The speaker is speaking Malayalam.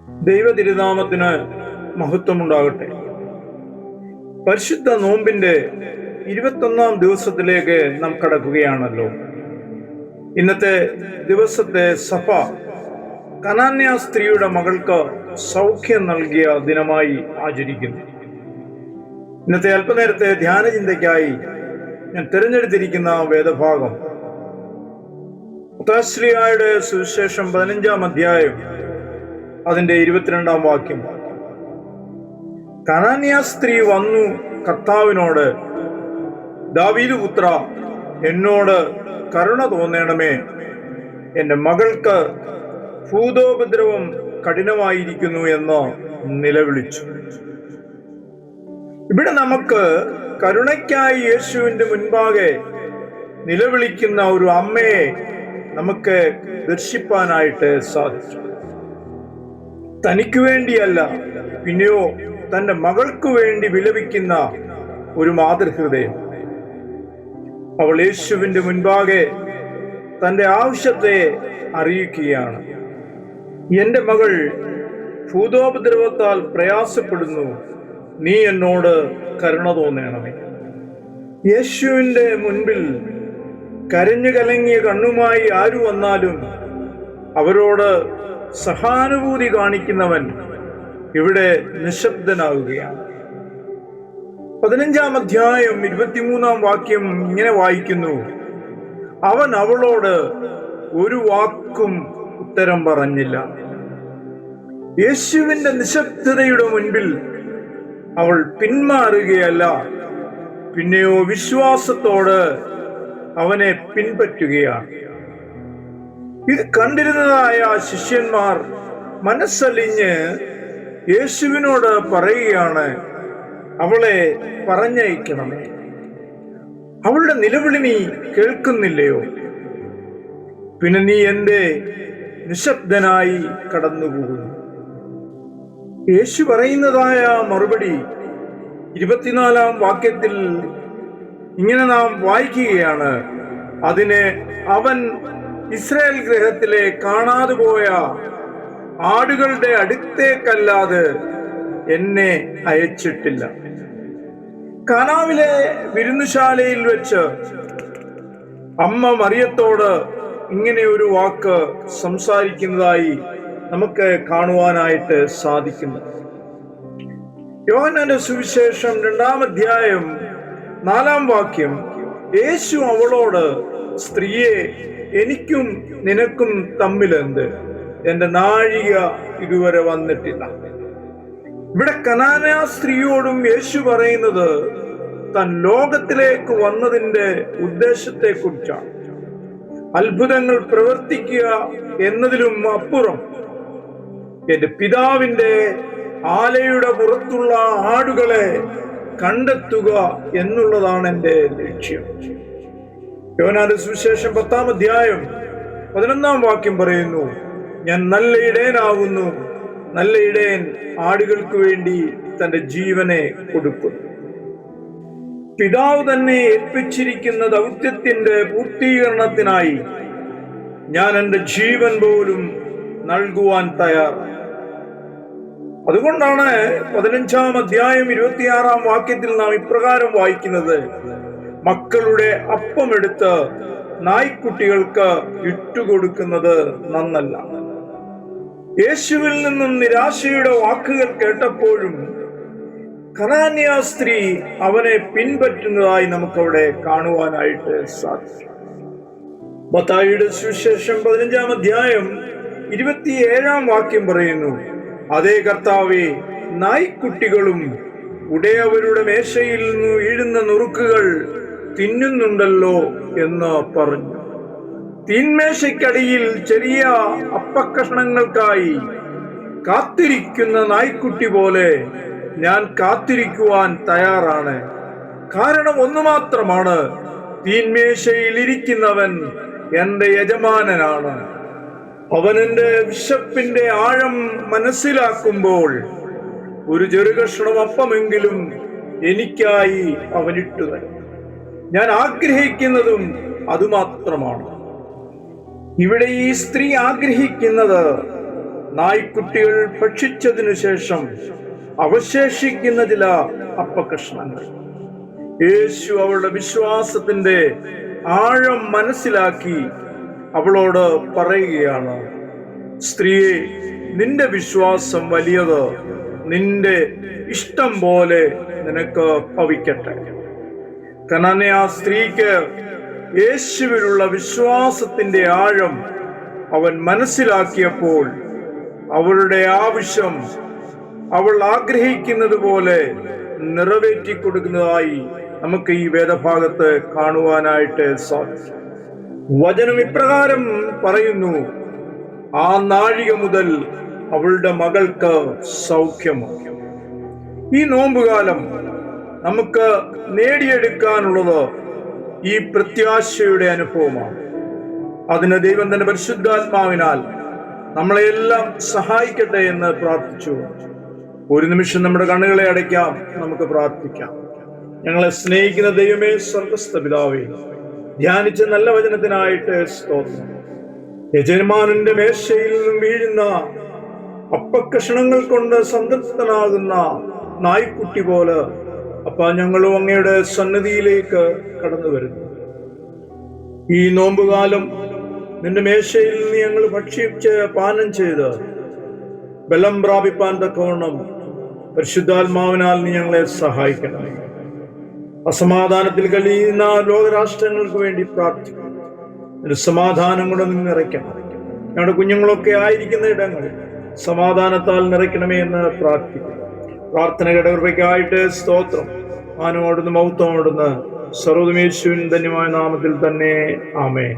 ദൈവ തിരുനാമത്തിന് മഹത്വമുണ്ടാകട്ടെ. പരിശുദ്ധ നോമ്പിന്റെ 21 ദിവസത്തിലേക്ക് നാം കടക്കുകയാണല്ലോ. ഇന്നത്തെ ദിവസത്തെ സഭ കനാന്യ സ്ത്രീയുടെ മകൾക്ക് സൗഖ്യം നൽകിയ ദിനമായി ആചരിക്കുന്നു. ഇന്നത്തെ അല്പനേരത്തെ ധ്യാന ചിന്തയ്ക്കായി ഞാൻ തിരഞ്ഞെടുത്തിരിക്കുന്ന വേദഭാഗം മത്തായിയുടെ സുവിശേഷം 15-ാം അധ്യായം അതിന്റെ 22-ാം വാക്യം. കനാന്യ സ്ത്രീ വന്നു കർത്താവിനോട്, ദാവീദ് പുത്ര, എന്നോട് കരുണ തോന്നണമേ, എൻ്റെ മകൾക്ക് ഭൂതോപദ്രവം കഠിനമായിരിക്കുന്നു എന്ന് നിലവിളിച്ചു. ഇവിടെ നമുക്ക് കരുണയ്ക്കായി യേശുവിന്റെ മുൻപാകെ നിലവിളിക്കുന്ന ഒരു അമ്മയെ നമുക്ക് ദർശിപ്പാനായിട്ട് സാധിച്ചു. തനിക്ക് വേണ്ടിയല്ല, പിന്നെയോ തന്റെ മകൾക്ക് വേണ്ടി വിലപിക്കുന്ന ഒരു മാതൃഹൃദയം. അവൾ യേശുവിന്റെ മുൻപാകെ തന്റെ ആവശ്യത്തെ അറിയിക്കുകയാണ്. എൻ്റെ മകൾ ഭൂതോപദ്രവത്താൽ പ്രയാസപ്പെടുന്നു, നീ എന്നോട് കരുണ തോന്നണമേ. യേശുവിന്റെ മുൻപിൽ കരഞ്ഞു കലങ്ങിയ കണ്ണുമായി ആരു വന്നാലും അവരോട് സഹാനുഭൂതി കാണിക്കുന്നവൻ ഇവിടെ നിശബ്ദനാവുകയാണ്. 15-ാം അധ്യായം 23-ാം വാക്യം ഇങ്ങനെ വായിക്കുന്നു: അവൻ അവളോട് ഒരു വാക്കും ഉത്തരം പറഞ്ഞില്ല. യേശുവിന്റെ നിശബ്ദതയുടെ മുൻപിൽ അവൾ പിന്മാറുകയല്ല, പിന്നെയോ വിശ്വാസത്തോട് അവനെ പിൻപറ്റുകയാണ്. ഇത് കണ്ടിരുന്നതായ ശിഷ്യന്മാർ മനസ്സലിഞ്ഞ് യേശുവിനോട് പറയുകയാണ്, അവളെ പറഞ്ഞയക്കണമേ. അവളുടെ നിലവിളി നീ കേൾക്കുന്നില്ലയോ? പിന്നെ നീ എന്തേ നിശബ്ദനായി കടന്നുപോകുന്നു? യേശു പറയുന്നതായ മറുപടി 24-ാം വാക്യത്തിൽ ഇങ്ങനെ നാം വായിക്കുകയാണ്: അതിന് അവൻ, ഇസ്രായേൽ ഗൃഹത്തിലെ കാണാതെ പോയ ആടുകളുടെ അടുത്തേക്കല്ലാതെ എന്നെ അയച്ചിട്ടില്ല. കാനാവിലെ വിരുന്നുശാലയിൽ വെച്ച് അമ്മ മറിയത്തോട് ഇങ്ങനെ ഒരു വാക്ക് സംസാരിക്കുന്നതായി നമുക്ക് കാണുവാനായിട്ട് സാധിക്കുന്നു. യോഹന്നാന്റെ സുവിശേഷം 2-ാം അധ്യായം 4-ാം വാക്യം, യേശു അവളോട്, സ്ത്രീയെ, എനിക്കും നിനക്കും തമ്മിലെന്ത്? എന്റെ നാഴിക ഇതുവരെ വന്നിട്ടില്ല. ഇവിടെ കനാന്യ സ്ത്രീയോടും യേശു പറയുന്നത് താൻ ലോകത്തിലേക്ക് വന്നതിന്റെ ഉദ്ദേശത്തെ കുറിച്ചാണ്. അത്ഭുതങ്ങൾ പ്രവർത്തിക്കുക എന്നതിലും അപ്പുറം എന്റെ പിതാവിന്റെ ആലയുടെ പുറത്തുള്ള ആടുകളെ കണ്ടെത്തുക എന്നുള്ളതാണ് എൻ്റെ ലക്ഷ്യം. യോഹന്നാന്റെ സുവിശേഷം 10-ാം അധ്യായം 11-ാം വാക്യം പറയുന്നു: ഞാൻ നല്ല ഇടയനാകുന്നു, നല്ല ഇടയൻ ആടുകൾക്ക് വേണ്ടി തന്റെ ജീവനെ കൊടുക്കുന്നു. പിതാവ് തന്നെ ഏൽപ്പിച്ചിരിക്കുന്ന ദൗത്യത്തിന്റെ പൂർത്തീകരണത്തിനായി ഞാൻ എൻ്റെ ജീവൻ പോലും നൽകുവാൻ തയ്യാറാണ്. അതുകൊണ്ടാണ് 15-ാം അധ്യായം 26-ാം വാക്യത്തിൽ നാം ഇപ്രകാരം വായിക്കുന്നത്: മക്കളുടെ അപ്പം എടുത്ത് നായ്ക്കുട്ടികൾക്ക് ഇട്ടുകൊടുക്കുന്നത് നന്നല്ല. യേശുവിൽ നിന്നും നിരാശയുടെ വാക്കുകൾ കേട്ടപ്പോഴും കനാന്യ സ്ത്രീ അവനെ പിൻപറ്റുന്നതായി നമുക്കവിടെ കാണുവാനായിട്ട് സാധിക്കും. മത്തായിയുടെ സുവിശേഷം 15-ാം അധ്യായം 27-ാം വാക്യം പറയുന്നു: അതേ കർത്താവേ, നായ്ക്കുട്ടികളും ഉടയവരുടെ മേശയിൽ നിന്ന് വീഴുന്ന നുറുക്കുകൾ തിന്നുന്നുണ്ടല്ലോ എന്ന് പറഞ്ഞു. തീന്മേശയ്ക്കടിയിൽ ചെറിയ അപ്പക്കഷണങ്ങൾക്കായി കാത്തിരിക്കുന്ന നായ്ക്കുട്ടി പോലെ ഞാൻ കാത്തിരിക്കുവാൻ തയ്യാറാണ്. കാരണം ഒന്നു മാത്രമാണ്: തീന്മേശയിൽ ഇരിക്കുന്നവൻ എൻ്റെ യജമാനനാണ്. അവൻ എൻ്റെ വിശപ്പിന്റെ ആഴം മനസ്സിലാക്കുമ്പോൾ ഒരു ചെറുകഷ്ണം അപ്പമെങ്കിലും എനിക്കായി അവനിട്ടു തരും. ഞാൻ ആഗ്രഹിക്കുന്നതും അതുമാത്രമാണ്. ഇവിടെ ഈ സ്ത്രീ ആഗ്രഹിക്കുന്നത് നായ്ക്കുട്ടികൾ ഭക്ഷിച്ചതിനു ശേഷം അവശേഷിക്കുന്ന ചില അപ്പക്കഷ്ണങ്ങൾ. യേശു അവളുടെ വിശ്വാസത്തിന്റെ ആഴം മനസ്സിലാക്കി അവളോട് പറയുകയാണ്, സ്ത്രീയെ, നിന്റെ വിശ്വാസം വലിയത്, നിന്റെ ഇഷ്ടം പോലെ നിനക്ക് ഭവിക്കട്ടെ. കനാന്യ സ്ത്രീക്ക് യേശുവിലുള്ള വിശ്വാസത്തിന്റെ ആഴം അവൻ മനസ്സിലാക്കിയപ്പോൾ അവളുടെ ആവശ്യം അവൾ ആഗ്രഹിക്കുന്നത് പോലെ നിറവേറ്റി കൊടുക്കുന്നതായി നമുക്ക് ഈ വേദഭാഗത്ത് കാണുവാനായിട്ട് സാധിക്കും. വചനം ഇപ്രകാരം പറയുന്നു, ആ നാഴിക മുതൽ അവളുടെ മകൾക്ക് സൗഖ്യമാണ്. ഈ നോമ്പുകാലം നമുക്ക് നേടിയെടുക്കാനുള്ളത് ഈ പ്രത്യാശയുടെ അനുഭവമാണ്. അതിന് ദൈവം തന്റെ പരിശുദ്ധാത്മാവിനാൽ നമ്മളെല്ലാം സഹായിക്കട്ടെ എന്ന് പ്രാർത്ഥിച്ചു. ഒരു നിമിഷം നമ്മുടെ കണ്ണുകളെ അടയ്ക്കാം, നമുക്ക് പ്രാർത്ഥിക്കാം. ഞങ്ങളെ സ്നേഹിക്കുന്ന ദൈവമേ, സ്വർഗ്ഗസ്ഥ പിതാവേ, ധ്യാനിച്ച നല്ല വചനത്തിനായിട്ട് സ്തോത്രം. യജമാനന്റെ മേശയിൽ നിന്നും വീഴുന്ന അപ്പക്കഷണങ്ങൾ കൊണ്ട് സംതൃപ്തനാകുന്ന നായ്ക്കുട്ടി പോലെ അപ്പ ഞങ്ങളും അങ്ങയുടെ സന്നിധിയിലേക്ക് കടന്നു വരുന്നു. ഈ നോമ്പുകാലം നിന്റെ മേശയിൽ നിന്ന് ഞങ്ങൾ ഭക്ഷിച്ച് പാനം ചെയ്ത് ബലം പ്രാപിപ്പാൻ തക്കവണ്ണം പരിശുദ്ധാത്മാവിനാൽ നീ ഞങ്ങളെ സഹായിക്കണം. അസമാധാനത്തിൽ കഴിയുന്ന ലോകരാഷ്ട്രങ്ങൾക്ക് വേണ്ടി പ്രാർത്ഥിക്കണം. ഒരു സമാധാനം കൊണ്ട് നീ നിറയ്ക്കണം. ഞങ്ങളുടെ കുഞ്ഞുങ്ങളൊക്കെ ആയിരിക്കുന്ന ഇടങ്ങളിൽ സമാധാനത്താൽ നിറയ്ക്കണമേ എന്ന് പ്രാർത്ഥിക്കുന്നു. പ്രാർത്ഥന കേട്ടവൃക്കായിട്ട് സ്തോത്രം. മാനമോടുന്ന് മൗത്തമോടുന്ന് സർവ്വതും യേശുവിൻ ധന്യമായ നാമത്തിൽ തന്നെ ആമേൻ.